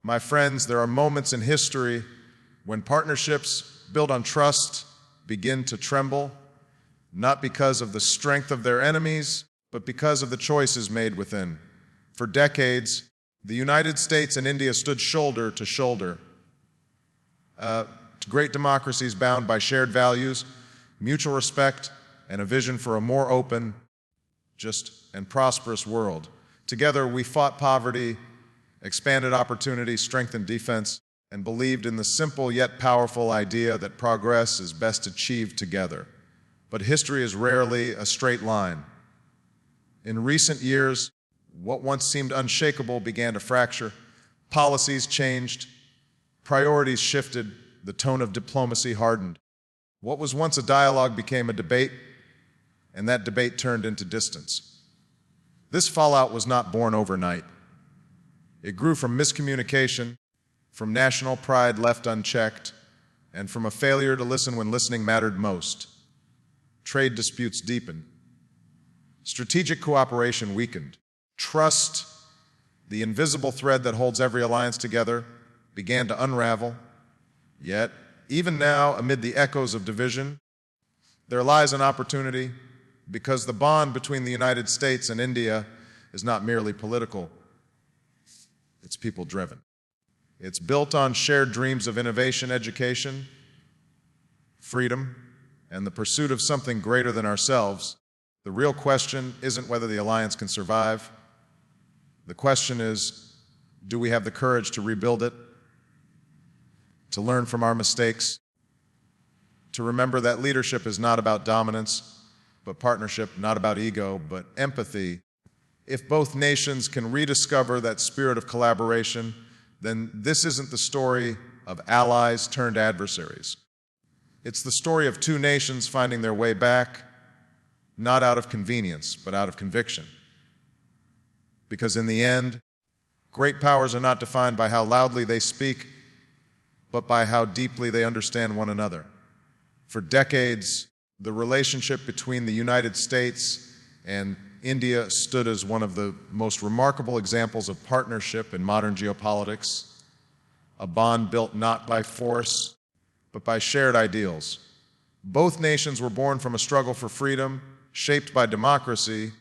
My friends, there are moments in history when partnerships built on trust begin to tremble, not because of the strength of their enemies, but because of the choices made within. For decades, the United States and India stood shoulder to shoulder, great democracies bound by shared values, mutual respect, and a vision for a more open, just, and prosperous world. Together, we fought poverty, expanded opportunity, strengthened defense, and believed in the simple yet powerful idea that progress is best achieved together. But history is rarely a straight line. In recent years, what once seemed unshakable began to fracture. Policies changed, priorities shifted, the tone of diplomacy hardened. What was once a dialogue became a debate, and that debate turned into distance. This fallout was not born overnight. It grew from miscommunication, from national pride left unchecked, and from a failure to listen when listening mattered most. Trade disputes deepened. Strategic cooperation weakened. Trust, the invisible thread that holds every alliance together, began to unravel. Yet, even now, amid the echoes of division, there lies an opportunity, because the bond between the United States and India is not merely political, it's people-driven. It's built on shared dreams of innovation, education, freedom, and the pursuit of something greater than ourselves. The real question isn't whether the alliance can survive. The question is, do we have the courage to rebuild it, to learn from our mistakes, to remember that leadership is not about dominance, but partnership, not about ego, but empathy. If both nations can rediscover that spirit of collaboration, then this isn't the story of allies turned adversaries. It's the story of two nations finding their way back, not out of convenience, but out of conviction. Because in the end, great powers are not defined by how loudly they speak, but by how deeply they understand one another. For decades, the relationship between the United States and India stood as one of the most remarkable examples of partnership in modern geopolitics, a bond built not by force, but by shared ideals. Both nations were born from a struggle for freedom, shaped by democracy,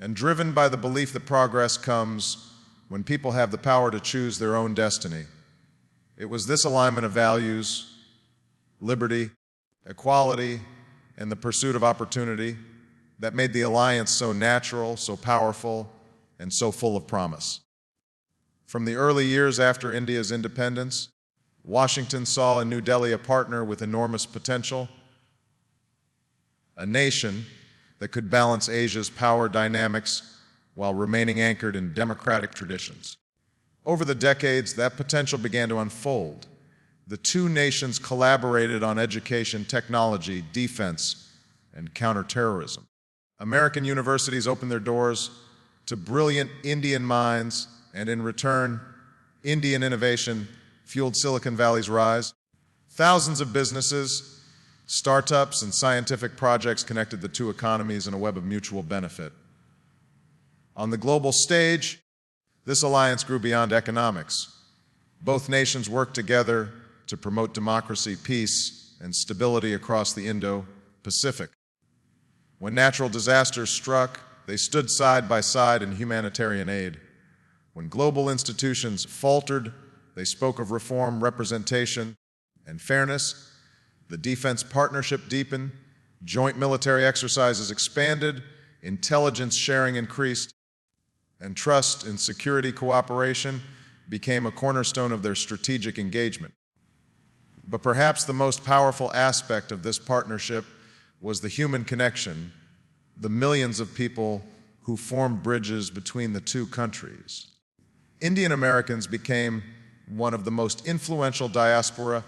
and driven by the belief that progress comes when people have the power to choose their own destiny. It was this alignment of values, liberty, equality, and the pursuit of opportunity that made the alliance so natural, so powerful, and so full of promise. From the early years after India's independence, Washington saw in New Delhi a partner with enormous potential, a nation that could balance Asia's power dynamics while remaining anchored in democratic traditions. Over the decades, that potential began to unfold. The two nations collaborated on education, technology, defense, and counterterrorism. American universities opened their doors to brilliant Indian minds, and in return, Indian innovation fueled Silicon Valley's rise. Thousands of businesses, startups, and scientific projects connected the two economies in a web of mutual benefit. On the global stage, this alliance grew beyond economics. Both nations worked together to promote democracy, peace, and stability across the Indo-Pacific. When natural disasters struck, they stood side by side in humanitarian aid. When global institutions faltered, they spoke of reform, representation, and fairness. The defense partnership deepened, joint military exercises expanded, intelligence sharing increased, and trust in security cooperation became a cornerstone of their strategic engagement. But perhaps the most powerful aspect of this partnership was the human connection, the millions of people who formed bridges between the two countries. Indian Americans became one of the most influential diaspora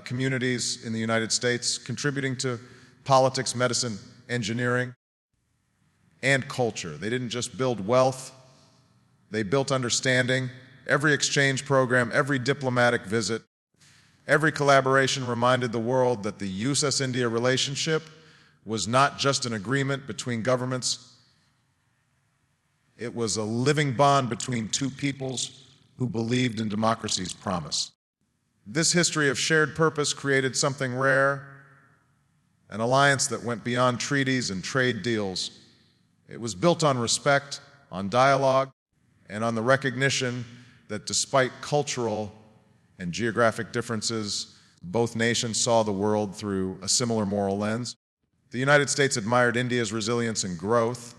communities in the United States, contributing to politics, medicine, engineering, and culture. They didn't just build wealth, they built understanding. Every exchange program, every diplomatic visit, every collaboration reminded the world that the US-India relationship was not just an agreement between governments, it was a living bond between two peoples who believed in democracy's promise. This history of shared purpose created something rare, an alliance that went beyond treaties and trade deals. It was built on respect, on dialogue, and on the recognition that despite cultural and geographic differences, both nations saw the world through a similar moral lens. The United States admired India's resilience and growth,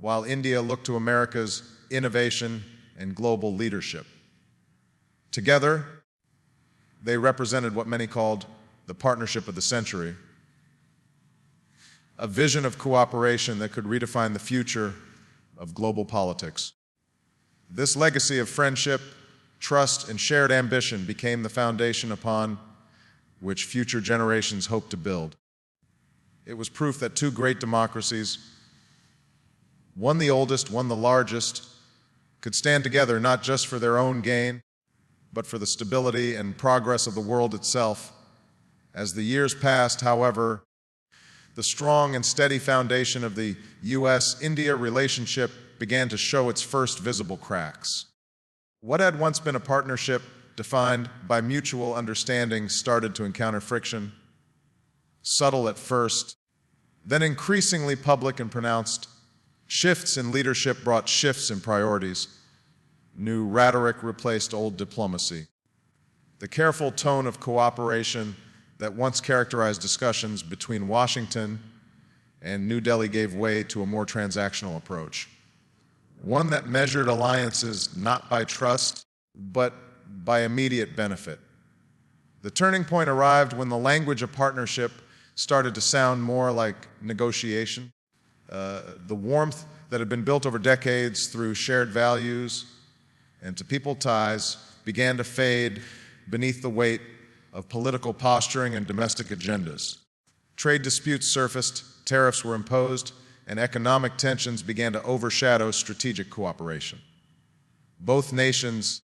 while India looked to America's innovation and global leadership. Together, they represented what many called the partnership of the century, a vision of cooperation that could redefine the future of global politics. This legacy of friendship, trust, and shared ambition became the foundation upon which future generations hope to build. It was proof that two great democracies, one the oldest, one the largest, could stand together not just for their own gain, but for the stability and progress of the world itself. As the years passed, however, the strong and steady foundation of the U.S.-India relationship began to show its first visible cracks. What had once been a partnership defined by mutual understanding started to encounter friction, subtle at first, then increasingly public and pronounced. Shifts in leadership brought shifts in priorities. New rhetoric replaced old diplomacy. The careful tone of cooperation that once characterized discussions between Washington and New Delhi gave way to a more transactional approach, one that measured alliances not by trust, but by immediate benefit. The turning point arrived when the language of partnership started to sound more like negotiation. The warmth that had been built over decades through shared values and to people ties began to fade beneath the weight of political posturing and domestic agendas. Trade disputes surfaced, tariffs were imposed, and economic tensions began to overshadow strategic cooperation. Both nations,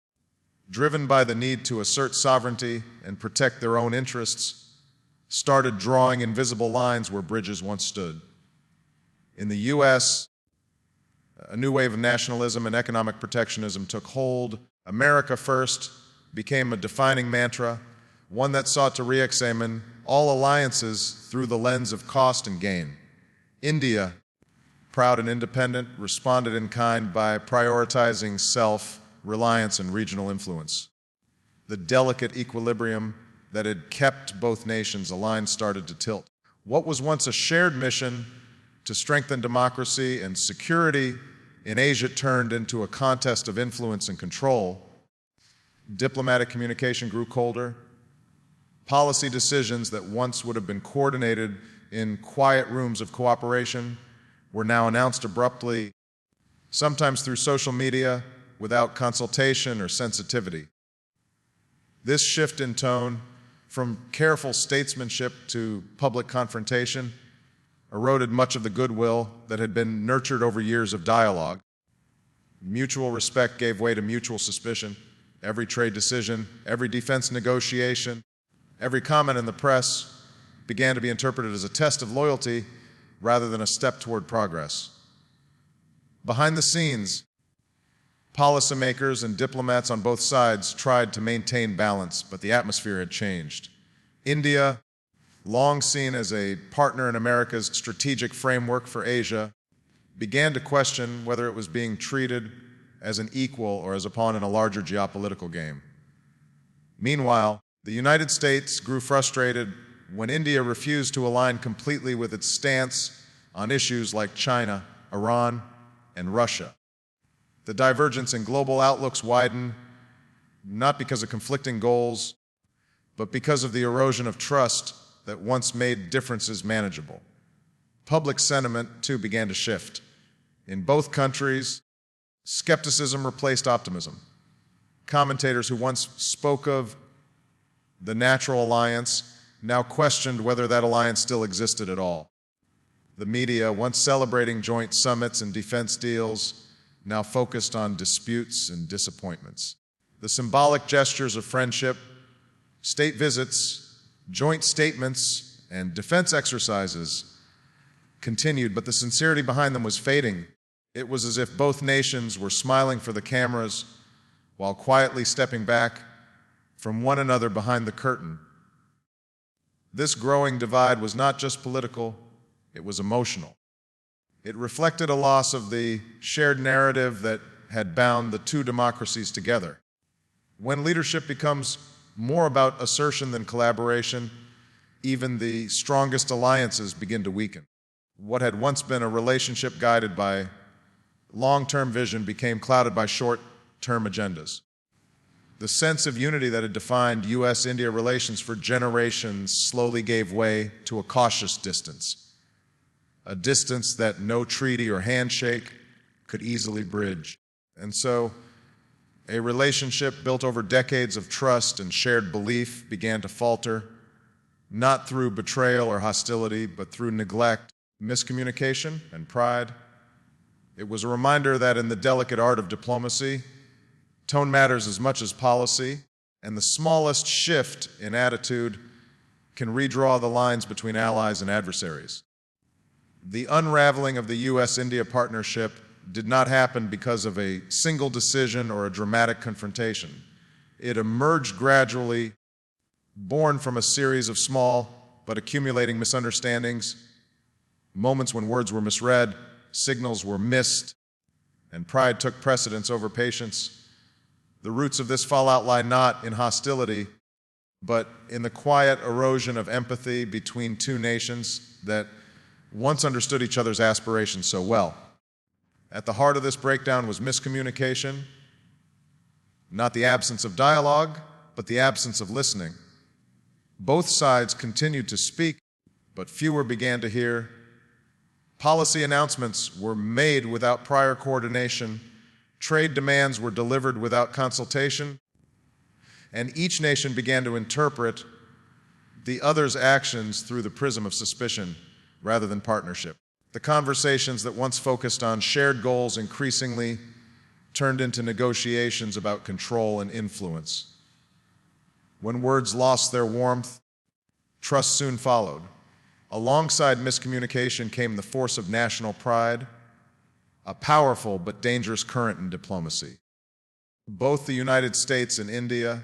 driven by the need to assert sovereignty and protect their own interests, started drawing invisible lines where bridges once stood. In the U.S., a new wave of nationalism and economic protectionism took hold. America First became a defining mantra, one that sought to re-examine all alliances through the lens of cost and gain. India, proud and independent, responded in kind by prioritizing self-reliance and regional influence. The delicate equilibrium that had kept both nations aligned started to tilt. What was once a shared mission to strengthen democracy and security in Asia turned into a contest of influence and control. Diplomatic communication grew colder. Policy decisions that once would have been coordinated in quiet rooms of cooperation were now announced abruptly, sometimes through social media, without consultation or sensitivity. This shift in tone, from careful statesmanship to public confrontation, eroded much of the goodwill that had been nurtured over years of dialogue. Mutual respect gave way to mutual suspicion. Every trade decision, every defense negotiation, every comment in the press began to be interpreted as a test of loyalty rather than a step toward progress. Behind the scenes, policymakers and diplomats on both sides tried to maintain balance, but the atmosphere had changed. India, long seen as a partner in America's strategic framework for Asia, began to question whether it was being treated as an equal or as a pawn in a larger geopolitical game. Meanwhile, the United States grew frustrated when India refused to align completely with its stance on issues like China, Iran, and Russia. The divergence in global outlooks widened, not because of conflicting goals, but because of the erosion of trust that once made differences manageable. Public sentiment, too, began to shift. In both countries, skepticism replaced optimism. Commentators who once spoke of the natural alliance now questioned whether that alliance still existed at all. The media, once celebrating joint summits and defense deals, now focused on disputes and disappointments. The symbolic gestures of friendship, state visits, joint statements, and defense exercises continued, but the sincerity behind them was fading. It was as if both nations were smiling for the cameras while quietly stepping back from one another behind the curtain. This growing divide was not just political, it was emotional. It reflected a loss of the shared narrative that had bound the two democracies together. When leadership becomes more about assertion than collaboration, even the strongest alliances begin to weaken. What had once been a relationship guided by long-term vision became clouded by short-term agendas. The sense of unity that had defined U.S.-India relations for generations slowly gave way to a cautious distance, a distance that no treaty or handshake could easily bridge. And so, a relationship built over decades of trust and shared belief began to falter, not through betrayal or hostility, but through neglect, miscommunication, and pride. It was a reminder that in the delicate art of diplomacy, tone matters as much as policy, and the smallest shift in attitude can redraw the lines between allies and adversaries. The unraveling of the U.S.-India partnership did not happen because of a single decision or a dramatic confrontation. It emerged gradually, born from a series of small but accumulating misunderstandings, moments when words were misread, signals were missed, and pride took precedence over patience. The roots of this fallout lie not in hostility, but in the quiet erosion of empathy between two nations that once understood each other's aspirations so well. At the heart of this breakdown was miscommunication, not the absence of dialogue, but the absence of listening. Both sides continued to speak, but fewer began to hear. Policy announcements were made without prior coordination, trade demands were delivered without consultation, and each nation began to interpret the other's actions through the prism of suspicion rather than partnership. The conversations that once focused on shared goals increasingly turned into negotiations about control and influence. When words lost their warmth, trust soon followed. Alongside miscommunication came the force of national pride, a powerful but dangerous current in diplomacy. Both the United States and India,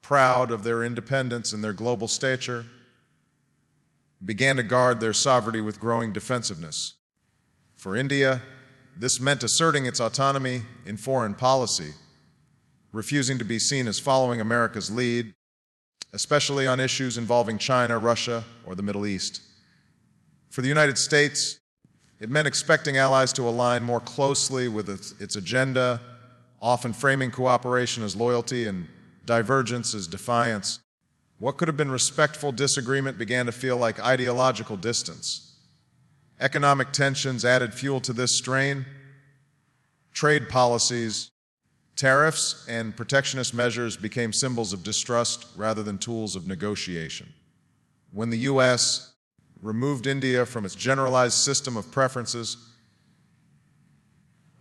proud of their independence and their global stature, began to guard their sovereignty with growing defensiveness. For India, this meant asserting its autonomy in foreign policy, refusing to be seen as following America's lead, especially on issues involving China, Russia, or the Middle East. For the United States, it meant expecting allies to align more closely with its agenda, often framing cooperation as loyalty and divergence as defiance. What could have been respectful disagreement began to feel like ideological distance. Economic tensions added fuel to this strain. Trade policies, tariffs, and protectionist measures became symbols of distrust rather than tools of negotiation. When the U.S. removed India from its generalized system of preferences,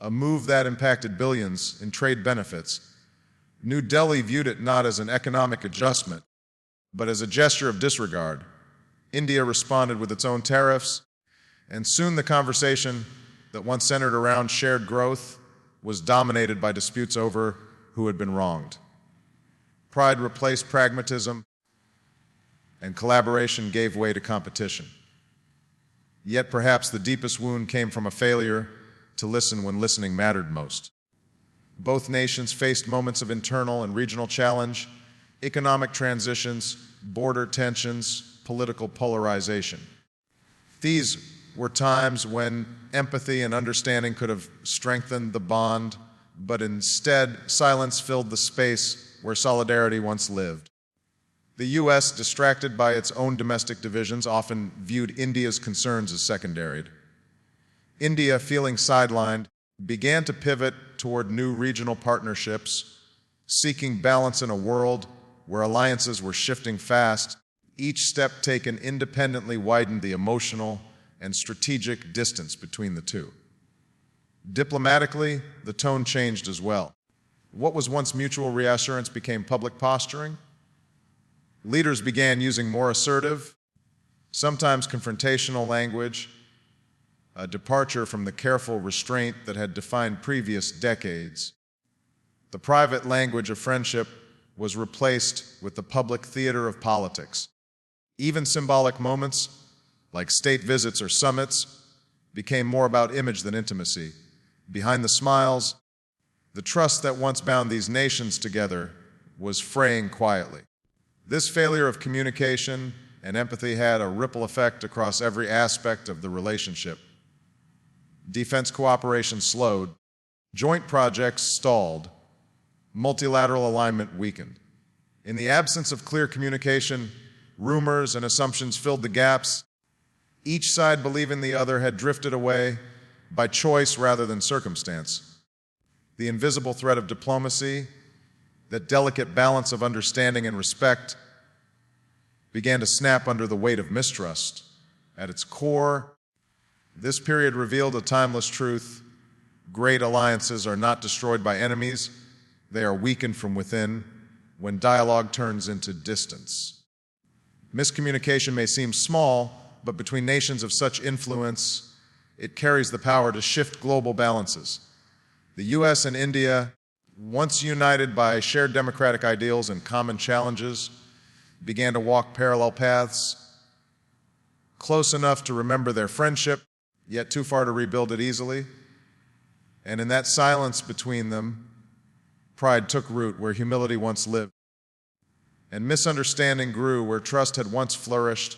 a move that impacted billions in trade benefits, New Delhi viewed it not as an economic adjustment, but as a gesture of disregard. India responded with its own tariffs, and soon the conversation that once centered around shared growth was dominated by disputes over who had been wronged. Pride replaced pragmatism, and collaboration gave way to competition. Yet perhaps the deepest wound came from a failure to listen when listening mattered most. Both nations faced moments of internal and regional challenge, economic transitions, border tensions, political polarization. These were times when empathy and understanding could have strengthened the bond, but instead silence filled the space where solidarity once lived. The U.S., distracted by its own domestic divisions, often viewed India's concerns as secondary. India, feeling sidelined, began to pivot toward new regional partnerships, seeking balance in a world where alliances were shifting fast. Each step taken independently widened the emotional and strategic distance between the two. Diplomatically, the tone changed as well. What was once mutual reassurance became public posturing. Leaders began using more assertive, sometimes confrontational language, a departure from the careful restraint that had defined previous decades. The private language of friendship was replaced with the public theater of politics. Even symbolic moments, like state visits or summits, became more about image than intimacy. Behind the smiles, the trust that once bound these nations together was fraying quietly. This failure of communication and empathy had a ripple effect across every aspect of the relationship. Defense cooperation slowed, joint projects stalled, multilateral alignment weakened. In the absence of clear communication, rumors and assumptions filled the gaps, each side believing the other had drifted away by choice rather than circumstance. The invisible thread of diplomacy, that delicate balance of understanding and respect, began to snap under the weight of mistrust. At its core, this period revealed a timeless truth: great alliances are not destroyed by enemies, they are weakened from within when dialogue turns into distance. Miscommunication may seem small, but between nations of such influence, it carries the power to shift global balances. The US and India, once united by shared democratic ideals and common challenges, began to walk parallel paths, close enough to remember their friendship, yet too far to rebuild it easily. And in that silence between them, pride took root where humility once lived, and misunderstanding grew where trust had once flourished.